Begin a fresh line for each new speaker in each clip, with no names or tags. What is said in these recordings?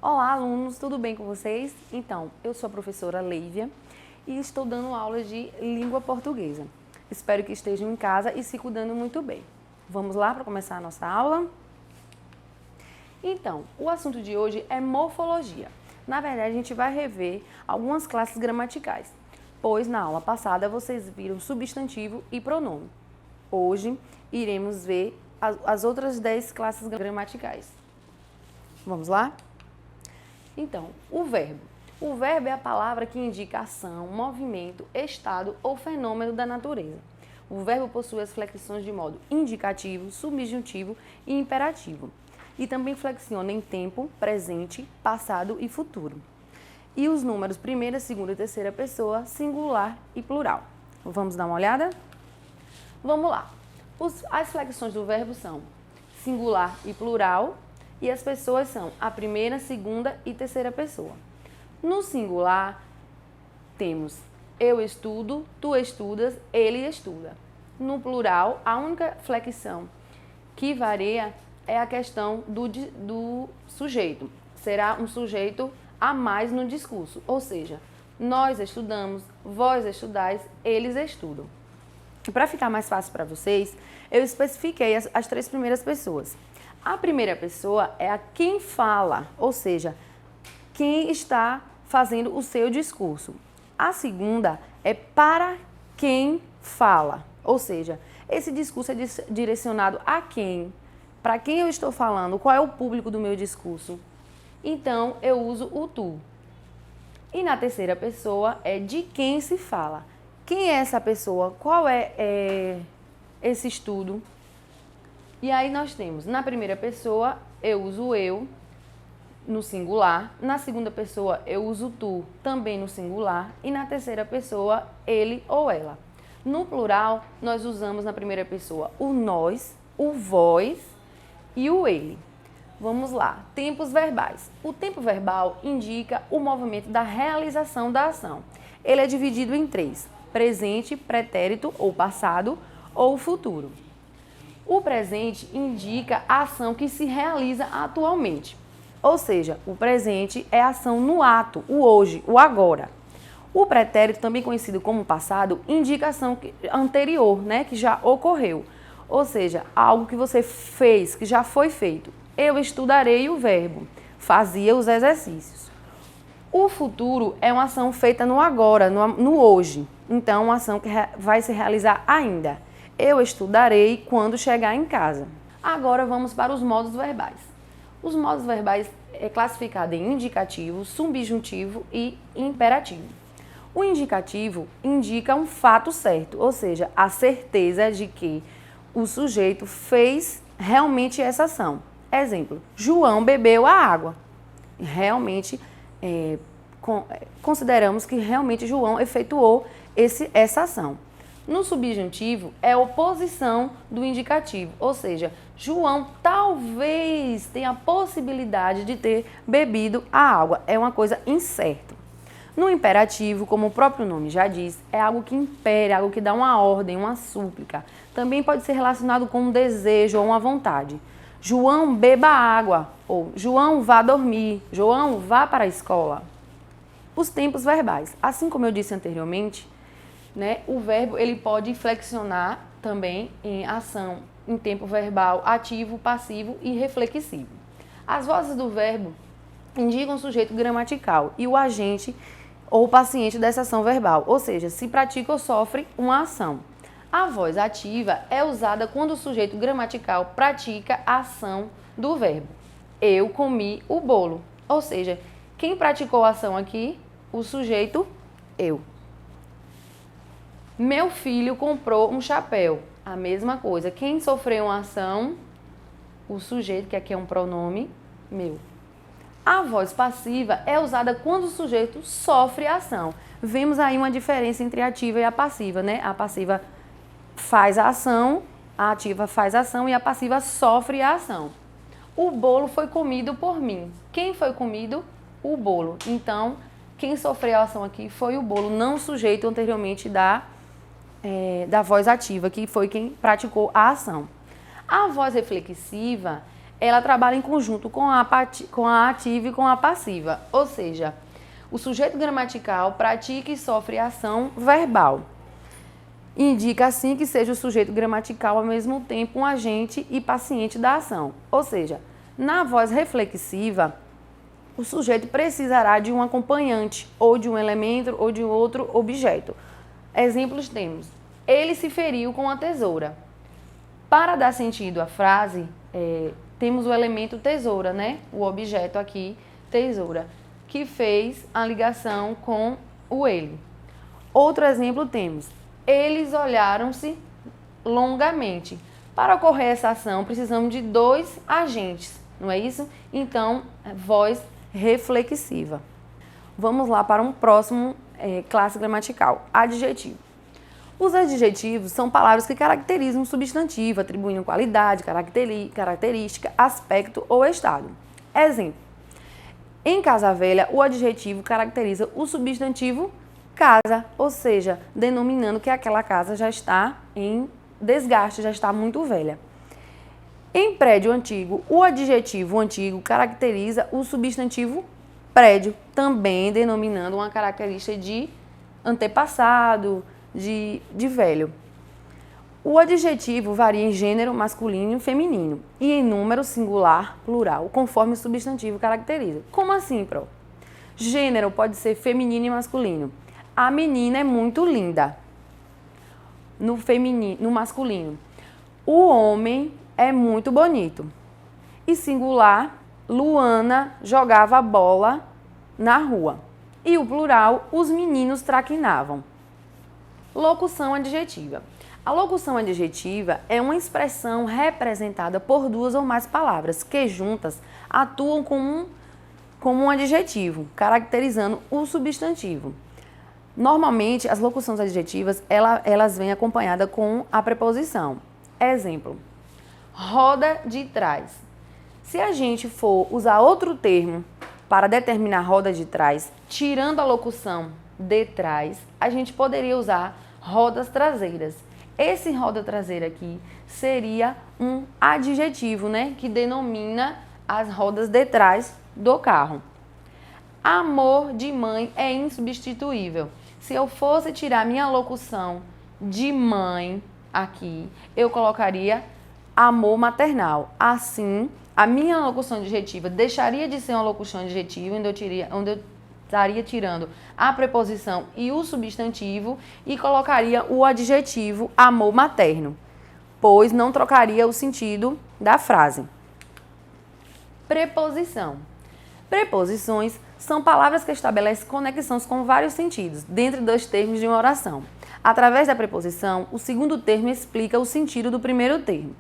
Olá, alunos, tudo bem com vocês? Então, eu sou a professora Leívia e estou dando aula de língua portuguesa. Espero que estejam em casa e se cuidando muito bem. Vamos lá para começar a nossa aula? Então, o assunto de hoje é morfologia. Na verdade, a gente vai rever algumas classes gramaticais, pois na aula passada vocês viram substantivo e pronome. Hoje, iremos ver as outras 10 classes gramaticais. Vamos lá? Então, o verbo. O verbo é a palavra que indica ação, movimento, estado ou fenômeno da natureza. O verbo possui as flexões de modo indicativo, subjuntivo e imperativo. E também flexiona em tempo, presente, passado e futuro. E os números primeira, segunda e terceira pessoa, singular e plural. Vamos dar uma olhada? Vamos lá. As flexões do verbo são singular e plural, e as pessoas são a primeira, segunda e terceira pessoa. No singular, temos eu estudo, tu estudas, ele estuda. No plural, a única flexão que varia é a questão do sujeito. Será um sujeito a mais no discurso, ou seja, nós estudamos, vós estudais, eles estudam. Para ficar mais fácil para vocês, eu especifiquei as três primeiras pessoas. A primeira pessoa é a quem fala, ou seja, quem está fazendo o seu discurso. A segunda é para quem fala, ou seja, esse discurso é direcionado a quem, para quem eu estou falando, qual é o público do meu discurso. Então, eu uso o tu. E na terceira pessoa é de quem se fala. Quem é essa pessoa? Qual é esse estudo? E aí nós temos, na primeira pessoa, eu uso eu, no singular. Na segunda pessoa, eu uso tu, também no singular. E na terceira pessoa, ele ou ela. No plural, nós usamos na primeira pessoa o nós, o vós e o ele. Vamos lá, tempos verbais. O tempo verbal indica o movimento da realização da ação. Ele é dividido em três: presente, pretérito ou passado ou futuro. O presente indica a ação que se realiza atualmente. Ou seja, o presente é a ação no ato, o hoje, o agora. O pretérito, também conhecido como passado, indica a ação anterior, que já ocorreu. Ou seja, algo que você fez, que já foi feito. Eu estudarei o verbo, fazia os exercícios. O futuro é uma ação feita no agora, no hoje. Então, uma ação que vai se realizar ainda. Eu estudarei quando chegar em casa. Agora vamos para os modos verbais. Os modos verbais é classificado em indicativo, subjuntivo e imperativo. O indicativo indica um fato certo, ou seja, a certeza de que o sujeito fez realmente essa ação. Exemplo, João bebeu a água. Realmente, consideramos que realmente João efetuou essa ação. No subjuntivo, é a oposição do indicativo, ou seja, João talvez tenha a possibilidade de ter bebido a água. É uma coisa incerta. No imperativo, como o próprio nome já diz, é algo que impere, algo que dá uma ordem, uma súplica. Também pode ser relacionado com um desejo ou uma vontade. João, beba água, ou João, vá dormir, João, vá para a escola. Os tempos verbais. Assim como eu disse anteriormente, o verbo ele pode flexionar também em ação, em tempo verbal, ativo, passivo e reflexivo. As vozes do verbo indicam o sujeito gramatical e o agente ou paciente dessa ação verbal, ou seja, se pratica ou sofre uma ação. A voz ativa é usada quando o sujeito gramatical pratica a ação do verbo. Eu comi o bolo, ou seja, quem praticou a ação aqui? O sujeito, eu. Meu filho comprou um chapéu. A mesma coisa. Quem sofreu uma ação? O sujeito, que aqui é um pronome, meu. A voz passiva é usada quando o sujeito sofre a ação. Vemos aí uma diferença entre a ativa e a passiva, A passiva faz a ação, a ativa faz a ação e a passiva sofre a ação. O bolo foi comido por mim. Quem foi comido? O bolo. Então, quem sofreu a ação aqui foi o bolo, não o sujeito anteriormente da voz ativa, que foi quem praticou a ação. A voz reflexiva ela trabalha em conjunto com a ativa e com a passiva. Ou seja, o sujeito gramatical pratica e sofre ação verbal. Indica assim que seja o sujeito gramatical ao mesmo tempo um agente e paciente da ação. Ou seja, na voz reflexiva, o sujeito precisará de um acompanhante, ou de um elemento, ou de outro objeto. Exemplos temos: ele se feriu com a tesoura. Para dar sentido à frase, temos o elemento tesoura, né? O objeto aqui, tesoura, que fez a ligação com o ele. Outro exemplo temos: eles olharam-se longamente. Para ocorrer essa ação, precisamos de dois agentes, não é isso? Então, voz reflexiva. Vamos lá para um próximo classe gramatical: adjetivo. Os adjetivos são palavras que caracterizam um substantivo, atribuindo qualidade, característica, aspecto ou estado. Exemplo: em Casa Velha, o adjetivo caracteriza o substantivo casa, ou seja, denominando que aquela casa já está em desgaste, já está muito velha. Em Prédio Antigo, o adjetivo antigo caracteriza o substantivo prédio, também denominando uma característica de antepassado, de velho. O adjetivo varia em gênero masculino e feminino e em número singular, plural, conforme o substantivo caracteriza. Como assim, Pro? Gênero pode ser feminino e masculino. A menina é muito linda. No feminino, no masculino. O homem é muito bonito. E singular, Luana jogava bola na rua. E o plural, os meninos traquinavam. Locução adjetiva. A locução adjetiva é uma expressão representada por duas ou mais palavras que juntas atuam como um adjetivo, caracterizando o substantivo. Normalmente, as locuções adjetivas, elas vêm acompanhadas com a preposição. Exemplo: roda de trás. Se a gente for usar outro termo para determinar roda de trás, tirando a locução de trás, a gente poderia usar rodas traseiras. Esse roda traseira aqui seria um adjetivo, né, que denomina as rodas de trás do carro. Amor de mãe é insubstituível. Se eu fosse tirar minha locução de mãe aqui, eu colocaria amor maternal. Assim, a minha locução adjetiva deixaria de ser uma locução adjetiva, onde eu estaria tirando a preposição e o substantivo e colocaria o adjetivo amor materno, pois não trocaria o sentido da frase. Preposição. Preposições são palavras que estabelecem conexões com vários sentidos dentro dos termos de uma oração. Através da preposição, o segundo termo explica o sentido do primeiro termo.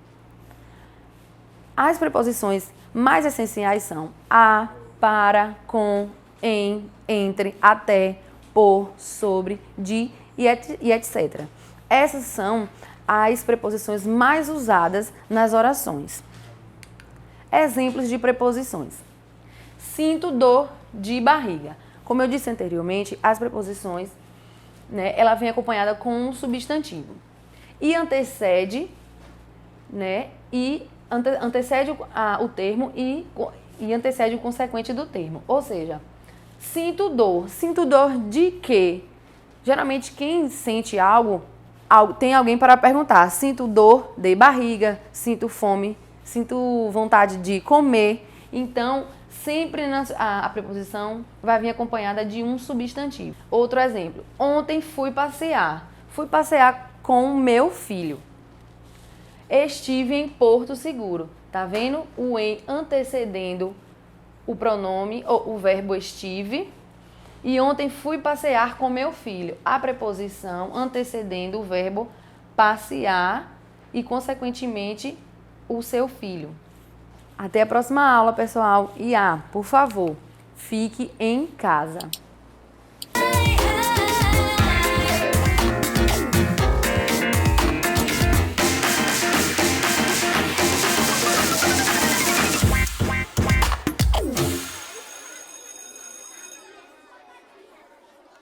As preposições mais essenciais são a, para, com, em, entre, até, por, sobre, de e etc. Essas são as preposições mais usadas nas orações. Exemplos de preposições: sinto dor de barriga. Como eu disse anteriormente, as preposições, né, ela vem acompanhada com um substantivo e antecede, né, antecede o termo e antecede o consequente do termo. Ou seja, sinto dor. Sinto dor de quê? Geralmente quem sente algo, tem alguém para perguntar. Sinto dor de barriga, sinto fome, sinto vontade de comer. Então, sempre a preposição vai vir acompanhada de um substantivo. Outro exemplo: ontem fui passear. Fui passear com meu filho. Estive em Porto Seguro. Tá vendo o em antecedendo o pronome ou o verbo estive? E ontem fui passear com meu filho. A preposição antecedendo o verbo passear e, consequentemente, o seu filho. Até a próxima aula, pessoal. E por favor, fique em casa.